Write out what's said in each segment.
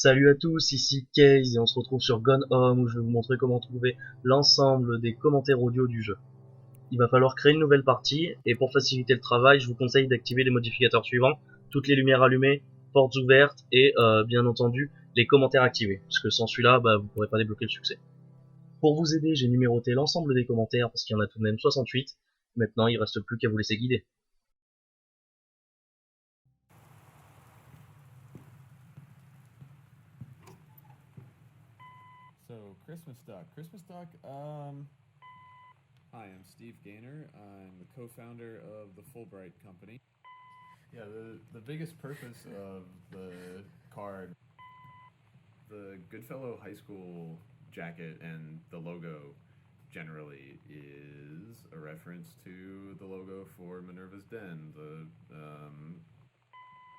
Salut à tous, ici Case et on se retrouve sur Gone Home où je vais vous montrer comment trouver l'ensemble des commentaires audio du jeu. Il va falloir créer une nouvelle partie et pour faciliter le travail, je vous conseille d'activer les modificateurs suivants, toutes les lumières allumées, portes ouvertes et bien entendu les commentaires activés, parce que sans celui-là, vous pourrez pas débloquer le succès. Pour vous aider, j'ai numéroté l'ensemble des commentaires parce qu'il y en a tout de même 68. Maintenant, il reste plus qu'à vous laisser guider. So, Christmas Duck. Christmas Duck, hi, I'm Steve Gaynor. I'm the co-founder of the Fulbright Company. Yeah, the biggest purpose of the card, the Goodfellow High School jacket and the logo generally is a reference to the logo for Minerva's Den.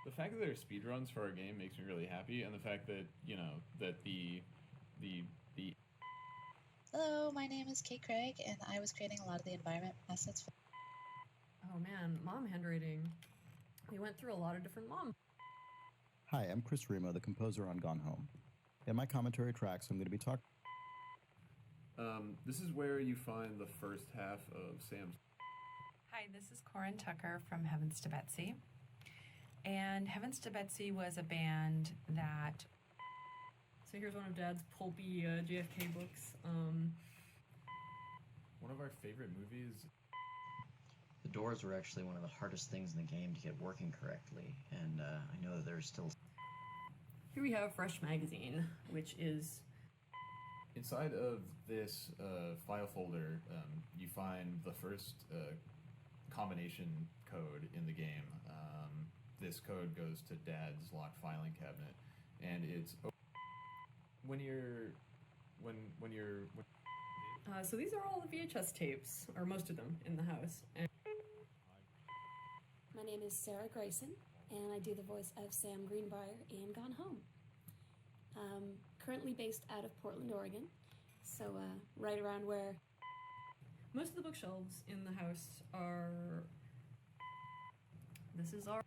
The fact that there are speedruns for our game makes me really happy, and the fact that, you know, that the Hello, my name is Kate Craig, and I was creating a lot of the environment assets for. Oh man, mom handwriting. We went through a lot of different mom. Hi, I'm Chris Remo, the composer on Gone Home. In my commentary tracks, I'm going to be talking. This is where you find the first half of Sam's. Hi, this is Corin Tucker from Heavens to Betsy. And Heavens to Betsy was a band that... So here's one of Dad's pulpy JFK books. One of our favorite movies. The doors were actually one of the hardest things in the game to get working correctly, and I know that there's still... Here we have Fresh Magazine, which is... Inside of this file folder, you find the first combination code in the game. This code goes to Dad's locked filing cabinet, and it's so these are all the VHS tapes, or most of them, in the house. And my name is Sarah Grayson, and I do the voice of Sam Greenbrier in Gone Home. Currently based out of Portland, Oregon, so right around where... Most of the bookshelves in the house are... This is our...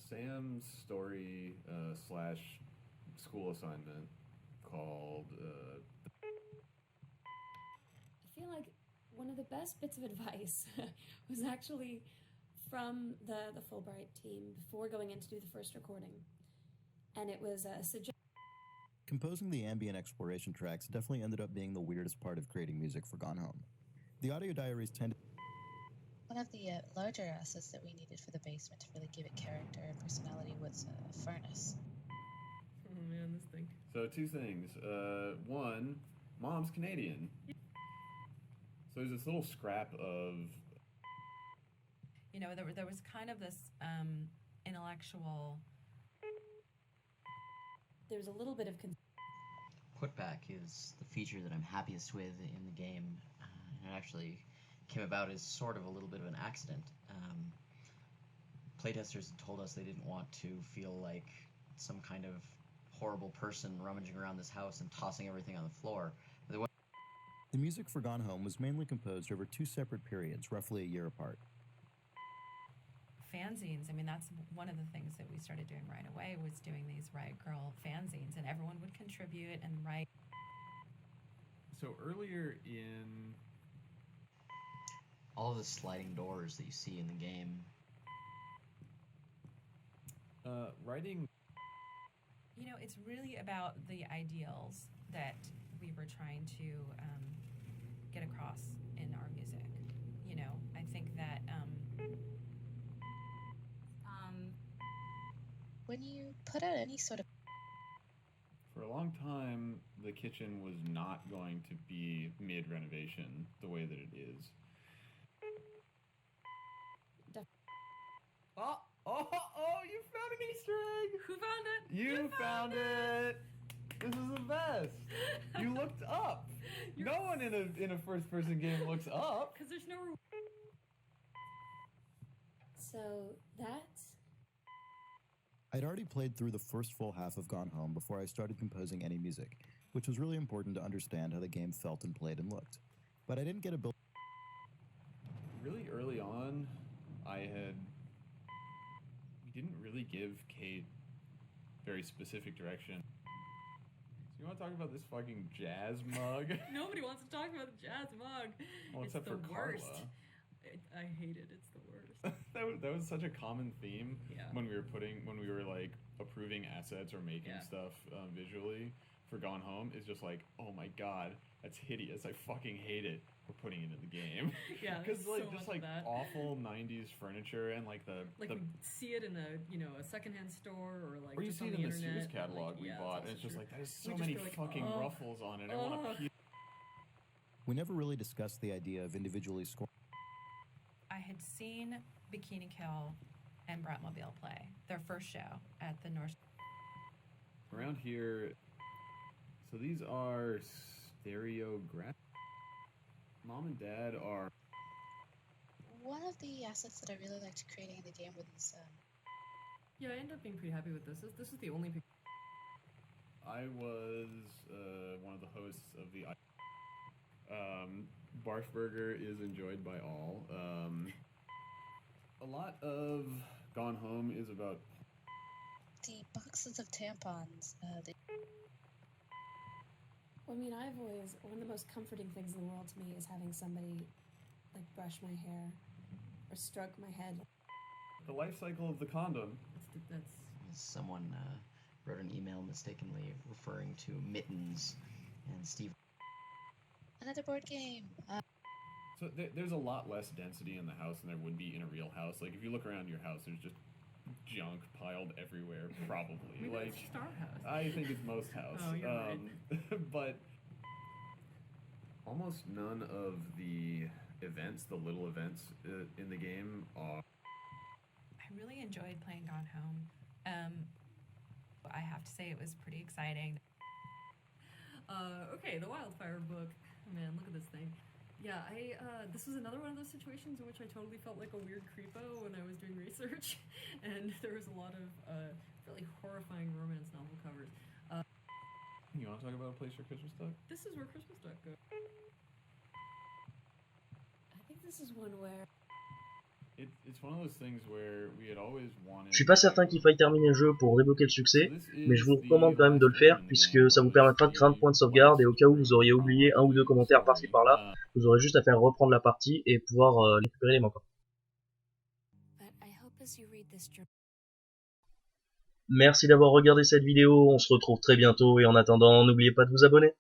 Sam's story slash school assignment called... I feel like one of the best bits of advice was actually from the Fulbright team before going in to do the first recording. And it was a suggestion. Composing the ambient exploration tracks definitely ended up being the weirdest part of creating music for Gone Home. The audio diaries tended... One of the larger assets that we needed for the basement to really give it character and personality was a furnace. Oh man, this thing. So two things. One, Mom's Canadian. So there's this little scrap of... You know, there was kind of this intellectual... There's a little bit of... Putback is the feature that I'm happiest with in the game. It actually came about as sort of a little bit of an accident. Playtesters told us they didn't want to feel like some kind of horrible person rummaging around this house and tossing everything on the floor. The music for Gone Home was mainly composed over two separate periods, roughly a year apart. Fanzines, I mean, that's one of the things that we started doing right away, was doing these Riot Girl fanzines, and everyone would contribute and write. So earlier in... All of the sliding doors that you see in the game. Writing... You know, it's really about the ideals that we were trying to get across in our music. You know, I think that... When you put out any sort of... For a long time, the kitchen was not going to be mid-renovation the way that it is. Oh, you found an Easter egg! Who found it? You found it! This is the best! You looked up! No one in a first-person game looks up! Because there's no... So that's... I'd already played through the first full half of Gone Home before I started composing any music, which was really important to understand how the game felt and played and looked. But I didn't get a build... Really early on, we didn't really give Kate very specific direction. So you want to talk about this fucking jazz mug? Nobody wants to talk about the jazz mug. Well, It's except the for worst. Carla. I hate it. It's the worst. that was such a common theme Yeah. when we were like approving assets or making Yeah. stuff visually for Gone Home. Is just like, oh my god, that's hideous. I fucking hate it. We're putting it in the game. Yeah, Because there's like so just much like of that. awful '90s furniture and like the Like we see it in a secondhand store or like or you just see on it the in the internet. Sears catalog like, we yeah, bought, and also it's just true. like there's We so just many feel like, fucking oh, ruffles on it. I want to puke. We never really discussed the idea of individually scoring. I had seen Bikini Kill and Bratmobile play their first show at the North. Around here, so these are stereograph. Mom and Dad are. One of the assets that I really liked creating in the game was Yeah, I ended up being pretty happy with this. This is the only picture. I was one of the hosts of the. Barfburger is enjoyed by all. A lot of Gone Home is about. the boxes of tampons. Well, I mean, one of the most comforting things in the world to me is having somebody like brush my hair or stroke my head. The life cycle of the condom. That's Someone wrote an email mistakenly referring to mittens, and Steve. Another board game. So there's a lot less density in the house than there would be in a real house. Like if you look around your house, there's just junk piled everywhere. Probably. maybe Like it's just our house. I think it's most house. Oh, you're right. But almost none of the events, the little events in the game are. I really enjoyed playing Gone Home. I have to say it was pretty exciting. Okay, the Wildfire book. Oh, man, look at this thing. Yeah, this was another one of those situations in which I totally felt like a weird creepo when I was doing research, and there was a lot of really horrifying romance novel covers. You want to talk about a place for Christmas duck? This is where Christmas Duck goes. I think this is one where It's one of those things where we had always wanted. Je suis pas certain qu'il faille terminer le jeu pour débloquer le succès, mais je vous recommande quand même de le faire puisque ça vous permettra de créer un point de sauvegarde et au cas où vous auriez oublié un ou deux commentaires par-ci par-là, vous aurez juste à faire reprendre la partie et pouvoir récupérer les manquants. but I hope as you read this journal. Merci d'avoir regardé cette vidéo, on se retrouve très bientôt et en attendant, n'oubliez pas de vous abonner.